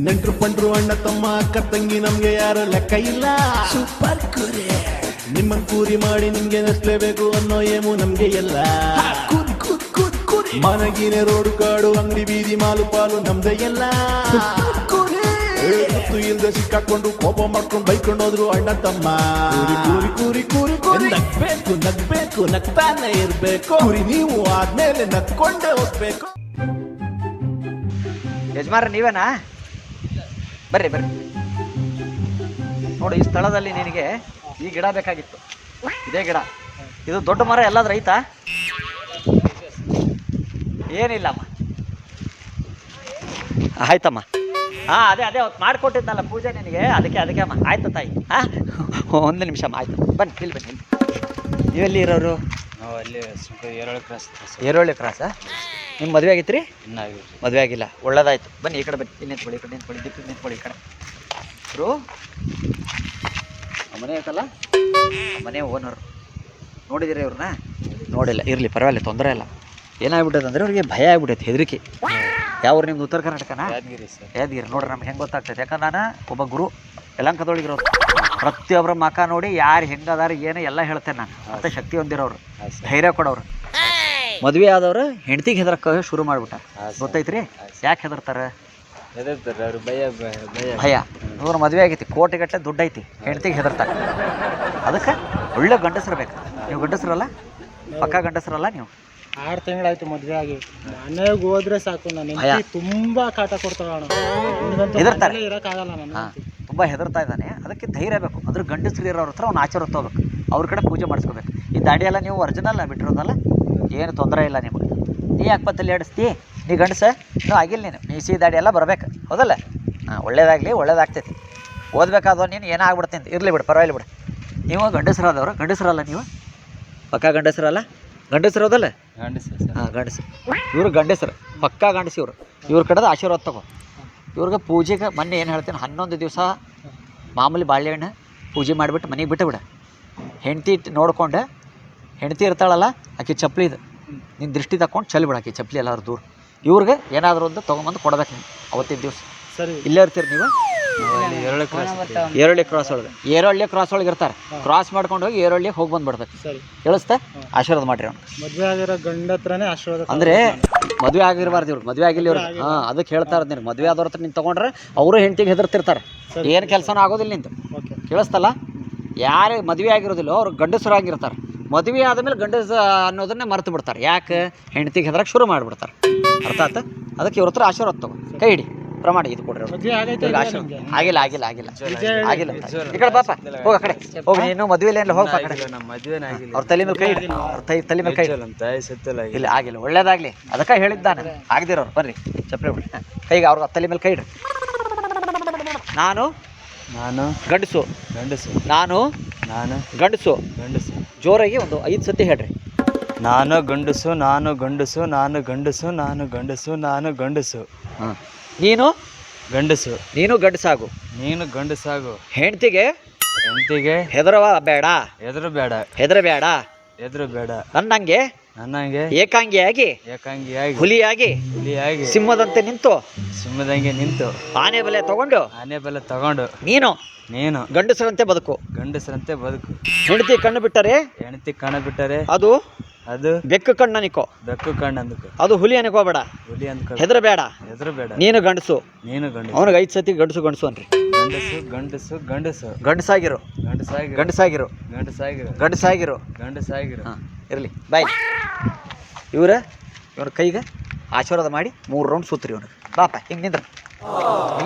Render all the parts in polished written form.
ನೆಂಟ್ರು ಪಂಟ್ರು ಅಣ್ಣ ತಮ್ಮ ಅಕ್ಕ ತಂಗಿ ನಮ್ಗೆ ಯಾರು ಲೆಕ್ಕ ಇಲ್ಲ. ಸೂಪರ್ ಕೂರಿ ನಿಮ್ಮನ್ ಕೂರಿ ಮಾಡಿ ನಿಮ್ಗೆ ನಸ್ಲೇಬೇಕು ಅನ್ನೋ ಏಮು ನಮ್ಗೆ ಎಲ್ಲ. ಮನಗಿನೇ ರೋಡು ಕಾಡು ಅಂಗಡಿ ಬೀದಿ ಮಾಲು ಪಾಲು ನಮ್ದೆ ಎಲ್ಲ. ಗೊತ್ತು ಇಲ್ದೆ ಸಿಕ್ಕಾಕೊಂಡು ಕೋಪ ಮಾಡ್ಕೊಂಡು ಬೈಕೊಂಡು ಹೋದ್ರು ಅಣ್ಣ ತಮ್ಮ. ಕೂರಿ ಕೂರಿ ಕೂರಿ ಕೂರಿ ನಗ್ಬೇಕು ನಗ್ಬೇಕು ನಗ್ತಾನೆ ಇರ್ಬೇಕು. ಕೂರಿ ನೀವು ಆದ್ಮೇಲೆ ನಗ್ಕೊಂಡೇ ಹೋಗ್ಬೇಕು. ಯಜಮಾನ್ರ ನೀವೇನಾ? ಬರ್ರಿ ಬರ್ರಿ. ನೋಡಿ, ಈ ಸ್ಥಳದಲ್ಲಿ ನಿನಗೆ ಈ ಗಿಡ ಬೇಕಾಗಿತ್ತು. ಇದೇ ಗಿಡ. ಇದು ದೊಡ್ಡ ಮರ ಎಲ್ಲಾದ್ರೂ ಐತಾ? ಏನಿಲ್ಲಮ್ಮ. ಆಯ್ತಮ್ಮ. ಹಾಂ, ಅದೇ ಅವತ್ತು ಮಾಡಿಕೊಟ್ಟಿದ್ನಲ್ಲ ಪೂಜೆ ನಿನಗೆ, ಅದಕ್ಕೆ ಅಮ್ಮ. ಆಯ್ತು ತಾಯಿ. ಹಾಂ, ಒಂದು ನಿಮಿಷ ಅಮ್ಮ. ಆಯ್ತು, ಬನ್ನಿ ಇಲ್ಲಿ ಬನ್ನಿ. ನೀವೆಲ್ಲಿ ಇರೋರು? ನಾವು ಅಲ್ಲಿ ಏರೋಳಿ ಕ್ರಾಸ್. ಏರೋಳಿ ಕ್ರಾಸಾ? ನಿಮ್ಮ ಮದುವೆ ಆಗಿತ್ತು ರೀ? ಇನ್ನೂ ಆಗಿಲ್ಲ. ಮದುವೆ ಆಗಿಲ್ಲ, ಒಳ್ಳೇದಾಯ್ತು. ಬನ್ನಿ ಈ ಕಡೆ ಬನ್ನಿ. ಇಲ್ಲಿ ನಿಂತ್ಕೊಳ್ಳಿ, ಈ ಕಡೆ ನಿಂತ್ಕೊಳ್ಳಿ, ದಿಕ್ಕು ನಿಂತ್ಕೊಳ್ಳಿ. ಈ ಕಡೆ ಇವರು ಮನೆ ಐತಲ್ಲ, ಮನೆ ಓನರು. ನೋಡಿದಿರಿ ಇವ್ರನ್ನ? ನೋಡಿಲ್ಲ, ಇರಲಿ, ಪರವಾಗಿಲ್ಲ, ತೊಂದರೆ ಇಲ್ಲ. ಏನಾಗ್ಬಿಟ್ಟದೆ ಅಂದರೆ ಅವ್ರಿಗೆ ಭಯ ಆಗ್ಬಿಟ್ಟೈತೆ, ಹೆದರಿಕೆ. ಯಾವ ನಿಮ್ದು ಉತ್ತರ ಕರ್ನಾಟಕನಾ? ಯಾದಗಿರಿ ಸರ್. ಯಾದಗಿರಿ. ನೋಡ್ರಿ, ನಮ್ಗೆ ಹೆಂಗೆ ಗೊತ್ತಾಗ್ತದೆ? ಯಾಕಂದ್ರೆ ನಾನು ಒಬ್ಬ ಗುರು, ಯಲಹಂಕದೊಳಗಿರೋರು. ಪ್ರತಿಯೊಬ್ಬರ ಮಕ ನೋಡಿ ಯಾರು ಹೆಂಗದಾರ ಏನು ಎಲ್ಲ ಹೇಳ್ತೇನೆ ನಾನು. ಅಂತ ಶಕ್ತಿ ಹೊಂದಿರೋರು, ಧೈರ್ಯ ಕೊಡೋರು. ಮದುವೆ ಆದವ್ರು ಹೆಂಡ್ತಿಗೆ ಹೆದರಕ್ಕೆ ಶುರು ಮಾಡ್ಬಿಟ್ಟ. ಗೊತ್ತೈತ್ರಿ? ಯಾಕೆ ಹೆದರ್ತಾರೆ? ಹೆದರ್ತಾರೆ ಅವ್ರು. ಭಯ. ಇವ್ರ ಮದುವೆ ಆಗೈತಿ, ಕೋಟಿಗಟ್ಟಲೆ ದುಡ್ಡು ಐತಿ, ಹೆಂಡ್ತಿಗೆ ಹೆದರ್ತಾರೆ. ಅದಕ್ಕೆ ಒಳ್ಳೆ ಗಂಡಸರು ಬೇಕು. ನೀವು ಗಂಡಸರಲ್ಲ? ಪಕ್ಕ ಗಂಡಸರಲ್ಲ ನೀವು? 6 ತಿಂಗಳಾಯ್ತು ಮದುವೆ ಆಗಿ. ಮನೆಗೆ ಹೋದ್ರೆ ಸಾಕು, ನನ್ನ ತುಂಬಾ ಕಾಟ ಕೊಡ್ತಾಳ. ಹೆದರ್ತಾರೆ, ಇರೋಕ್ಕಾಗಲ್ಲ ನಾನು. ತುಂಬ ಹೆದರ್ತಾ ಇದ್ದಾನೆ. ಅದಕ್ಕೆ ಧೈರ್ಯ ಬೇಕು. ಅದ್ರ ಗಂಡಸರು ಇರೋರ ಹತ್ರ ಅವ್ನು ಆಚಾರ ಹೋಗ್ಬೇಕು, ಅವ್ರ ಕಡೆ ಪೂಜೆ ಮಾಡಿಸ್ಕೋಬೇಕು. ಈ ದಾಡಿ ಎಲ್ಲ ನೀವು ಒರಿಜಿನಲ್ ಬಿಟ್ಟಿರೋದಲ್ಲ, ಏನು ತೊಂದರೆ ಇಲ್ಲ ನಿಮಗೆ. ನೀ ಯಾಕೆ ಬತ್ತಲ್ಲಿ ಆಡಿಸ್ತಿ? ನೀ ಗಂಡಸ ಇನ್ನೂ ಆಗಿಲ್ಲ, ನೀನು ಸಿ ದಾಡಿ ಎಲ್ಲ ಬರಬೇಕು, ಹೌದಲ್ಲ? ಹಾಂ, ಒಳ್ಳೇದಾಗಲಿ, ಒಳ್ಳೇದಾಗ್ತೈತಿ. ಓದಬೇಕಾದವ ನೀನು ಏನಾಗ್ಬಿಡ್ತೀನಿ. ಇರಲಿ ಬಿಡು, ಪರವಾಗಿಲ್ಲ ಬಿಡು. ನೀವು ಗಂಡಸರಾದವರು? ಗಂಡಸರಲ್ಲ ನೀವು? ಪಕ್ಕ ಗಂಡಸರಲ್ಲ? ಗಂಡಸರು ಹೌದಲ್ಲ? ಗಂಡಸರು. ಹಾಂ, ಗಂಡಸರು. ಇವರು ಗಂಡಸರು, ಪಕ್ಕಾ ಗಂಡಸ. ಇವ್ರ ಕಡೆದ ಆಶೀರ್ವಾದ ತಗೋ. ಇವ್ರಿಗೆ ಪೂಜೆಗೆ ಮೊನ್ನೆ ಏನು ಹೇಳ್ತೀನಿ, 11 ದಿವಸ ಮಾಮೂಲಿ ಬಾಳೆಹಣ್ಣು ಪೂಜೆ ಮಾಡಿಬಿಟ್ಟು ಮನೆಗೆ ಬಿಟ್ಟು ಬಿಡ. ಹೆಂಡ್ತಿ ನೋಡ್ಕೊಂಡು, ಹೆಂಡ್ತಿ ಇರ್ತಾಳಲ್ಲ, ಆಕೆ ಚಪ್ಪಲಿ ಇದು ನಿನ್ನ ದೃಷ್ಟಿ ತಗೊಂಡು ಚಲಿಬಿಡ, ಆಕೆ ಚಪ್ಪಲಿ ಎಲ್ಲಾರು ದೂರ. ಇವ್ರಿಗೆ ಏನಾದರೂ ಒಂದು ತೊಗೊಂಬಂದು ಕೊಡ್ಬೇಕು ನೀವು ಅವತ್ತಿನ ದಿವಸ. ಸರಿ, ಇಲ್ಲೇ ಇರ್ತೀರಿ ನೀವು? ಏರಳ್ಳಿ ಕ್ರಾಸ್ ಒಳಗೆ. ಏರಳ್ಳಿ ಕ್ರಾಸ್ ಒಳಗೆ ಇರ್ತಾರೆ. ಕ್ರಾಸ್ ಮಾಡ್ಕೊಂಡು ಹೋಗಿ ಏರಳ್ಳಿಗೆ ಹೋಗಿ ಬಂದ್ಬಿಡ್ಬೇಕು. ಸರಿ, ಕೇಳಿಸ್ತಾ? ಆಶೀರ್ವಾದ ಮಾಡ್ರಿ ಅವ್ನು. ಮದುವೆ ಆಗಿರೋ ಗಂಡ ಹತ್ರನೇ ಆಶೀರ್ವಾದ. ಅಂದರೆ ಮದುವೆ ಆಗಿರಬಾರ್ದು ಇವ್ರು, ಮದುವೆ ಆಗಿಲ್ಲ ಇವ್ರು. ಹಾಂ, ಅದಕ್ಕೆ ಹೇಳ್ತಾ ಇರೋದು ನಿನಗೆ. ಮದುವೆ ಆದವ್ರ ಹತ್ರ ನೀನು ತೊಗೊಂಡ್ರೆ ಅವರು ಹೆಂಡ್ತಿಗೆ ಹೆದರ್ತಿರ್ತಾರೆ. ಏನು ಕೆಲಸನೂ ಆಗೋದಿಲ್ಲ ನಿಂತು. ಕೇಳಿಸ್ತಲ್ಲ? ಯಾರೇ ಮದುವೆ ಆಗಿರೋದಿಲ್ಲ ಅವ್ರು ಗಂಡಸರಾಗಿರ್ತಾರೆ. ಮದುವೆ ಆದಮೇಲೆ ಗಂಡಸ ಅನ್ನೋದನ್ನೇ ಮರೆತು ಬಿಡ್ತಾರೆ. ಯಾಕೆ? ಹೆಂಡ್ತಿಗೆ ಹೆದರಕ್ಕೆ ಶುರು ಮಾಡಿಬಿಡ್ತಾರೆ. ಅರ್ಥ ಆಯ್ತಾ? ಅದಕ್ಕೆ ಇವ್ರ ಹತ್ರ ಆಶೀರ್ವಾದ ತಗೋ, ಕೈ ಹಿಡಿ, ಪ್ರಮಾಣ ಇದು ಕೊಡ್ರಿ. ಆಗಿಲ್ಲ ಆಗಿಲ್ಲ ಆಗಿಲ್ಲ ಆಗಿಲ್ಲ. ಈ ಕಡೆ ಪಾಪ, ಹೋಗ ಕಡೆ ಹೋಗಿ. ನೀನು ಮದುವೆಲಿ ಏನಿಲ್ಲ, ಹೋಗಪ್ಪ ಕಡೆ. ಅವ್ರ ತಲೆ ಮೇಲೆ ಕೈ ಹಿಡಿ, ಅವ್ರ ತಲೆ ಮೇಲೆ ಕೈ ಹಿಡಿ. ಇಲ್ಲ, ಆಗಿಲ್ಲ, ಒಳ್ಳೇದಾಗಲಿ. ಅದಕ್ಕೆ ಹೇಳಿದ್ದಾನೆ. ಆಗದಿರೋರು ಬರ್ರಿ, ಚಪ್ಪಲಿ ಬಿಡಿ. ಕೈಗೆ ಅವ್ರ ತಲೆ ಮೇಲೆ ಕೈ ಹಿಡಿ. ನಾನು ಗಂಡಸು. ನಾನು ಗಂಡಸು. ಜೋರಾಗಿ ಒಂದು 5 ಸತಿ ಹೇಳ್ರಿ. ನಾನು ಗಂಡಸು, ನಾನು ಗಂಡಸು, ನಾನು ಗಂಡಸು, ನಾನು ಗಂಡಸು, ನಾನು ಗಂಡಸು. ಹಾಂ, ನೀನು ಗಂಡಸು. ನೀನು ಗಂಡಸಾಗು. ನೀನು ಗಂಡಸಾಗು. ಹೆಂಡ್ತಿಗೆ ಹೆದರ ಬೇಡ. ಹೆದರಬೇಡ. ನನ್ನಂಗೆ ಏಕಾಂಗಿಯಾಗಿ ಹುಲಿಯಾಗಿ ಸಿಂಹದಂತೆ ನಿಂತು ಆನೆ ಬಲೆ ತಗೊಂಡು ನೀನು ಗಂಡಸರಂತೆ ಬದುಕು. ಹೆಂಡತಿ ಕಣ್ಣು ಬಿಟ್ಟರೆ ಅದು ಬೆಕ್ಕು ಕಣ್ಣು ಅನಿಕೋ. ಅದು ಹುಲಿ ಅನ್ಕೋಬೇಡ. ಹೆದರಬೇಡ. ನೀನು ಗಂಡಸು. ಅವನಿಗೆ 5 ಸತಿ ಗಂಡಸು ಅನ್ರಿ. ಗಂಡಸಾಗಿರು. ಹಾಂ, ಇರಲಿ, ಬಾಯ್. ಇವನ ಕೈಗೆ ಆಶೀರ್ವಾದ ಮಾಡಿ 3 ರೌಂಡ್ ಸುತ್ರಿ ಇವನಿಗೆ. ಬಾಪ, ಹಿಂಗೆ ನಿಂದ್ರಿ.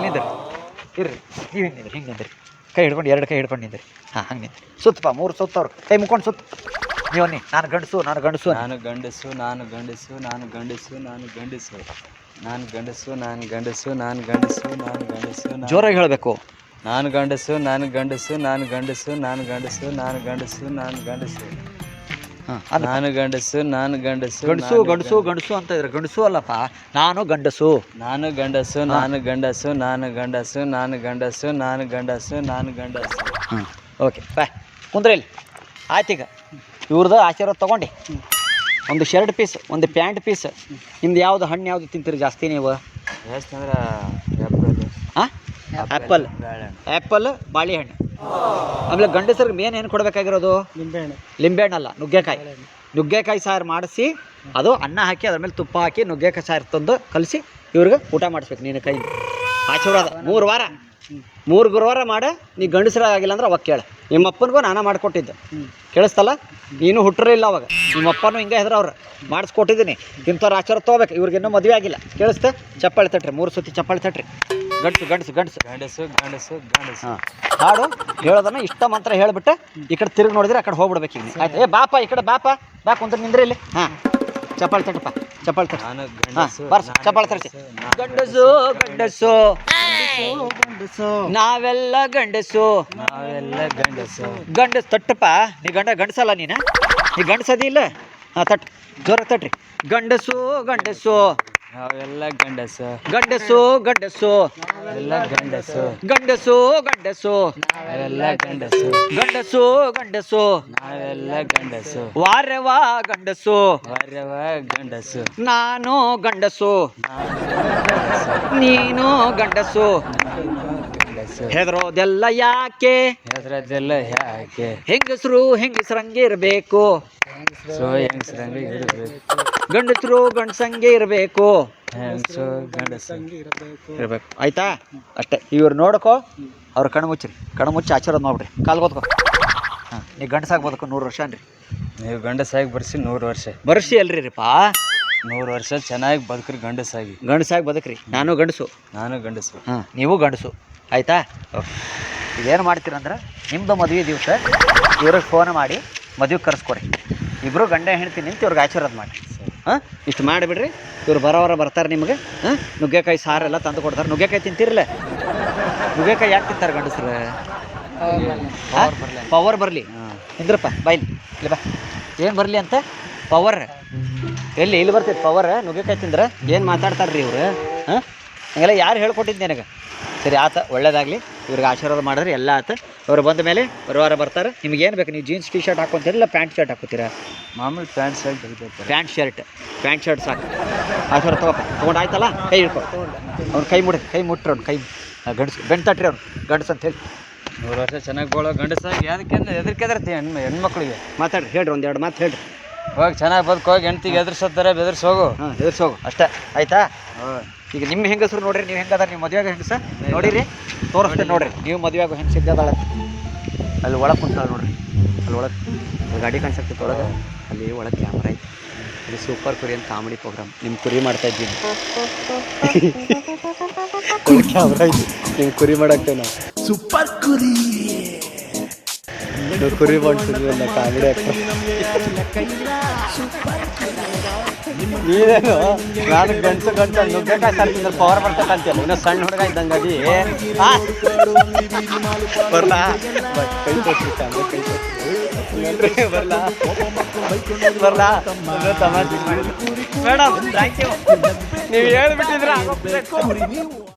ಇರ್ರಿ, ನೀವು ಹಿಂಗೆ ನಿಂದ್ರಿ. ಕೈ ಹಿಡ್ಕೊಂಡು 2 ಕೈ ಹಿಡ್ಕೊಂಡು ನಿಂದ್ರಿ. ಹಾಂ, ಹಂಗೆ ನಿಂದ್ರಿ. ಸುತ್ತಪ್ಪ 3 ಸುತ್ತವ್ರು ಕೈ ಮುಕ್ಕೊಂಡು ಸುತ್ತ. ನೀವು ನಾನು ಗಂಡಸು. ಜೋರಾಗಿ ಹೇಳಬೇಕು. ನಾನು ಗಂಡಸು. ಗಂಡಸು ಅಂತ ಇದ್ರೆ ಗಂಡಸು ಅಲ್ಲಪ್ಪ, ನಾನು ಗಂಡಸು. ಓಕೆ, ಬಾಯ್. ಕುಂದ್ರೆ ಇಲ್ಲಿ. ಆಯ್ತು, ಈಗ ಇವ್ರದ್ದು ಆಶೀರ್ವಾದ ತೊಗೊಂಡು ಒಂದು ಶರ್ಟ್ ಪೀಸ್, ಒಂದು ಪ್ಯಾಂಟ್ ಪೀಸ್. ನಿಮ್ದು ಯಾವುದು ಹಣ್ಣು ಯಾವುದು ತಿಂತೀರಿ ಜಾಸ್ತಿ ನೀವು? ಜಾಸ್ತಿ ಅಂದ್ರೆ ಹಾಂ, ಆ್ಯಪಲ್ ಆ್ಯಪಲ್ ಬಾಳೆಹಣ್ಣು. ಆಮೇಲೆ ಗಂಡಸರಿಗೆ ಮೇನ್ ಏನು ಕೊಡಬೇಕಾಗಿರೋದು? ನಿಂಬೆಹಣ್ಣು. ಲಿಂಬೆಹಣ್ಣಲ್ಲ, ನುಗ್ಗೆಕಾಯಿ ಸಾರು ಮಾಡಿಸಿ ಅದು ಅನ್ನ ಹಾಕಿ ಅದ್ರ ಮೇಲೆ ತುಪ್ಪ ಹಾಕಿ ನುಗ್ಗೆಕಾಯಿ ಸಾರು ತಂದು ಕಲಿಸಿ ಇವ್ರಿಗೆ ಊಟ ಮಾಡಿಸ್ಬೇಕು ನೀನು ಕೈ ಆಶೀರ್ವಾದ. 3 ವಾರ 3 ಗುರುವಾರ ಮಾಡ. ನೀ ಗಂಡಸರಾಗಿಲ್ಲ ಅಂದ್ರೆ ಅವಾಗ ಕೇಳು. ನಿಮ್ಮಪ್ಪನಿಗೂ ನಾನು ಮಾಡಿಕೊಟ್ಟಿದ್ದೆ, ಕೇಳಿಸ್ತಲ್ಲ? ನೀನು ಹುಟ್ಟರೇ ಇಲ್ಲ ಅವಾಗ, ನಿಮ್ಮಪ್ಪನೂ ಹಿಂಗೆ ಹೆದ್ರ ಅವ್ರು ಮಾಡಿಸ್ಕೊಟ್ಟಿದ್ದೀನಿ. ಇಂಥವ್ರು ಆಶೀರ್ವಾದ ತೊಗೋಬೇಕು. ಇವ್ರಿಗಿನ್ನೂ ಮದುವೆ ಆಗಿಲ್ಲ, ಕೇಳಿಸ್ತೆ? ಚಪ್ಪಾಳೆ ತಟ್ರಿ, 3 ಸತಿ ಚಪ್ಪಾಳೆ ತಟ್ರಿ. ಗಂಡಸು ಗಂಡಸು ಗಂಡಸು ಗಂಡಸು ಗಂಡಸು ಗಂಡಸು. ಹಾಂ, ಹಾಡು ಹೇಳೋದನ್ನ ಇಷ್ಟ ಮಂತ್ರ ಹೇಳ್ಬಿಟ್ಟು ಈ ಕಡೆ ತಿರುಗಿ ನೋಡಿದ್ರೆ ಆ ಕಡೆ ಹೋಗ್ಬಿಡ್ಬೇಕು ಈಗ. ಆಯ್ತು, ಏ ಬಾಪ ಈ ಕಡೆ ಬಾಪ ಬಾ ಕುಂತ ನಿಂದ್ರೆ ಇಲ್ಲಿ. ಹಾಂ, ಚಪ್ಪಾಳೆ ತಟ್ಟಪ್ಪ, ಚಪ್ಪಾಳೆ ತಟ್ಟ. ನಾನು ಹಾಂ, ಗಂಡಸು ಬರ್ಸ ಚಪ್ಪಾಳೆ ತರಿಸಿ. ಗಂಡಸು ಗಂಡಸು ನಾವೆಲ್ಲ ಗಂಡಸು, ನಾವೆಲ್ಲ ಗಂಡಸು. ಗಂಡಸು ತಟ್ಟಪ್ಪ. ನೀ ಗಂಡಸಲ್ಲ, ನೀನು ಗಂಡಸದಿ ಇಲ್ಲ? ಹಾಂ, ತಟ್ಟು ಜೋರಾಗಿ ತಟ್ರಿ. ಗಂಡಸು ಗಂಡಸು ನಾವೆಲ್ಲ ಗಂಡಸು. ಗಂಡಸು ಗಂಡಸು ಎಲ್ಲ ಗಂಡಸು. ಗಂಡಸು ಗಂಡಸು ನಾವೆಲ್ಲ ಗಂಡಸು. ಗಂಡಸು ಗಂಡಸು ನಾವೆಲ್ಲ ಗಂಡಸು. ವಾರವಾ ಗಂಡಸು, ವಾರ್ಯವ ಗಂಡಸು. ನಾನು ಗಂಡಸು, ನೀನು ಗಂಡಸು. ಗಂಡಸು. ಹೆದರೋದೆಲ್ಲ ಯಾಕೆ? ಹೆದ್ರದೆಲ್ಲ ಯಾಕೆ? ಹೆಂಗಸರು ಹೆಂಗಸರಂಗೆ ಇರಬೇಕು, ಸೊ ಹೆಂಗಸ್ರಂಗೆ ಇರಬೇಕು. ಗಂಡಸರು ಗಂಡಸಂಗೆ ಇರಬೇಕು. ಹೆಂಗಸು ಗಂಡಸು ಇರಬೇಕು. ಆಯ್ತಾ? ಅಷ್ಟೇ. ಇವ್ರು ನೋಡ್ಕೋ, ಅವ್ರ ಕಣ್ಣು ಮುಚ್ಚಿರಿ, ಕಣ್ಣು ಮುಚ್ಚಿ ಆಶೀರ್ವಾದ ಮಾಡ್ಬಿಡ್ರಿ, ಕಾಲು ಗೊತ್ಕೋ. ಹಾಂ, ನೀವು ಗಂಡಸಾಗ್ಬೋದಕ್ಕೆ 100 ವರ್ಷ ಅನ್ರಿ. ನೀವು ಗಂಡಸಾಗಿ ಬರ್ಸಿ 100 ವರ್ಷ. ಬರ್ಸಿ ಅಲ್ರಿಪ್ಪ, 100 ವರ್ಷ ಚೆನ್ನಾಗಿ ಬದುಕ್ರಿ ಗಂಡಸಾಗಿ. ಗಂಡಸಾಗಿ ಬದುಕ್ರಿ. ನಾನು ಗಂಡಸು, ನಾನು ಗಂಡಸು. ಹಾಂ, ನೀವು ಗಂಡಸು. ಆಯಿತಾ? ಓಕೆ. ಇದೇನು ಮಾಡ್ತೀರಂದ್ರೆ ನಿಮ್ಮದು ಮದುವೆ ದಿವಸ ಇವ್ರಿಗೆ ಫೋನ್ ಮಾಡಿ ಮದುವೆ ಕರೆಸ್ಕೊಡಿ. ಇಬ್ಬರು ಗಂಡ ಹೆಣ್ತಿ ನಿಂತು ಇವ್ರಿಗೆ ಆಶೀರ್ವಾದ ಮಾಡಿ. ಹಾಂ, ಇಷ್ಟು ಮಾಡಿಬಿಡ್ರಿ. ಇವ್ರು ಬರೋವರ ಬರ್ತಾರೆ ನಿಮಗೆ. ಹಾಂ, ನುಗ್ಗೆಕಾಯಿ ಸಾರೆಲ್ಲ ತಂದು ಕೊಡ್ತಾರೆ. ನುಗ್ಗೆಕಾಯಿ ತಿಂತಿರಲ್ಲ? ನುಗ್ಗೆಕಾಯಿ ಯಾಕೆ ತಿಂತಾರೆ ಗಂಡಸ್ರು? ಪವರ್ ಬರಲಿ. ಇಂದ್ರಪ್ಪ ಬೈಲಿ ಇಲ್ಲಿ ಬಾ. ಏನು ಬರಲಿ ಅಂತ? ಪವರ್. ಎಲ್ಲಿ ಇಲ್ಲಿ ಬರ್ತೈತೆ ಪವರ್? ನುಗ್ಗೆಕಾಯಿ ತಿಂದ್ರೆ ಏನು ಮಾತಾಡ್ತಾರೆ ರೀ ಇವ್ರು? ಹಾಂ, ಹಂಗೆಲ್ಲ ಯಾರು ಹೇಳ್ಕೊಟ್ಟಿದ್ದು ನನಗೆ? ಸರಿ ಆತ, ಒಳ್ಳೇದಾಗಲಿ. ಇವ್ರಿಗೆ ಆಶೀರ್ವಾದ ಮಾಡಿದ್ರೆ ಎಲ್ಲ ಆತ. ಅವ್ರು ಬಂದ ಮೇಲೆ ಬರುವಾರ ಬರ್ತಾರೆ. ನಿಮ್ಗೆ ಏನು ಬೇಕು? ನೀವು ಜೀನ್ಸ್ ಟಿ ಶರ್ಟ್ ಹಾಕ್ಕೊಂತೀರಲ್ಲ ಪ್ಯಾಂಟ್ ಶರ್ಟ್ ಹಾಕೋತೀರಾ? ಮಾಮೂಲಿ ಪ್ಯಾಂಟ್ ಶರ್ಟ್ ತೆಗಿತಾರೆ. ಪ್ಯಾಂಟ್ ಶರ್ಟ್ ಸಾಕು. ಆಶೀರ್ವಾದ ತೊಗೊಂಡು ಆಯ್ತಲ್ಲ? ಕೈ ಹಿಡ್ಕೊ, ಅವ್ನು ಕೈ ಮುಟ್ರಿ, ಅವ್ನು ಕೈ ಗಂಡು ತಟ್ರಿ, ಅವ್ನು ಗಂಡಸು ಅಂತ ಹೇಳಿ. 100 ವರ್ಷ ಚೆನ್ನಾಗಿ ಬೋಳೋ ಗಂಡಸಾಗಿ ಯಾದಕ್ಕೆ ಹೆದರ್ತಿ ಹೆಣ್ಮಕ್ಳಿಗೆ ಮಾತಾಡ್ರಿ, ಹೇಳ್ರಿ, 1-2 ಮಾತು ಹೇಳ್ರಿ. ಹೋಗಿ ಚೆನ್ನಾಗಿ ಬದುಕು, ಹೋಗಿ ಹೆಣ್ತಿಗೆ ಎದುರಿಸೋತಾರೆ, ಬೆದರ್ಸಿ ಹೋಗು. ಹಾಂ, ಎದುರ್ಸಿ ಹೋಗು ಅಷ್ಟೇ. ಆಯ್ತಾ? ಈಗ ನಿಮ್ಮ ಹೆಂಗಸರು ನೋಡ್ರಿ, ನೀವು ಹೆಂಗದ? ನೀವು ಮದುವೆಯಾಗ ಹೆಂಗಸ ನೋಡಿರಿ, ತೋರಿಸ್ತೇನೆ ನೋಡ್ರಿ. ನೀವು ಮದುವೆಯಾಗ ಹೆಂಗೆ ಸಿದ್ದದಾಳ ಅಲ್ಲಿ ಒಳಗೆ ಕುಂತಾಳ ನೋಡ್ರಿ, ಅಲ್ಲಿ ಒಳಗೆ ಗಾಡಿ ಕಾಣಿಸಕ್ತಿತ್ತು ಒಳಗೆ. ಅಲ್ಲಿ ಒಳಗೆ ಕ್ಯಾಮ್ರಾ ಐತಿ. ಇದು ಸೂಪರ್ ಕೊರಿಯನ್ ಕಾಮಿಡಿ ಪ್ರೋಗ್ರಾಮ್. ನಿಮ್ಮ ಕುರಿ ಮಾಡ್ತಾ ಇದ್ದೀನಿ. ಕ್ಯಾಮ್ರಾ ಐತಿ, ನಿಮ್ಮ ಕುರಿ ಮಾಡಾಕ್ತೇವೆ ನಾವು. ಸೂಪರ್ ಕುರಿ ಕುರಿ ಮಾಡ್ತಿದ್ವಲ್ಲ ಕಾಮಿಡಿ ಆಗ್ತದೆ. ನೀನೇನು ನಾನು ಗಂಟು ನುಗ್ಗೆಕಾಯಿ ಸಾರ್ತಿದ್ರೆ ಪವರ್ ಬರ್ತೈತೆ ಅಂತಲ್ಲ, ಇನ್ನೂ ಸಣ್ಣ ಹುಡುಗ ಇದ್ದಂಗೆ ಅದಿ. ಬರ್ಲಾ ಕೈ ಕೊಟ್ರಿ, ಕ್ಯಾಮ್ರಾ ಕೈ ಕೊಟ್ರಿ. ಬರ್ಲಾ ತಮಾಷೆ ಮೇಡಮ್, ಥ್ಯಾಂಕ್ ಯು. ನೀವು ಹೇಳ್ಬಿಟ್ಟಿದ್ರೆ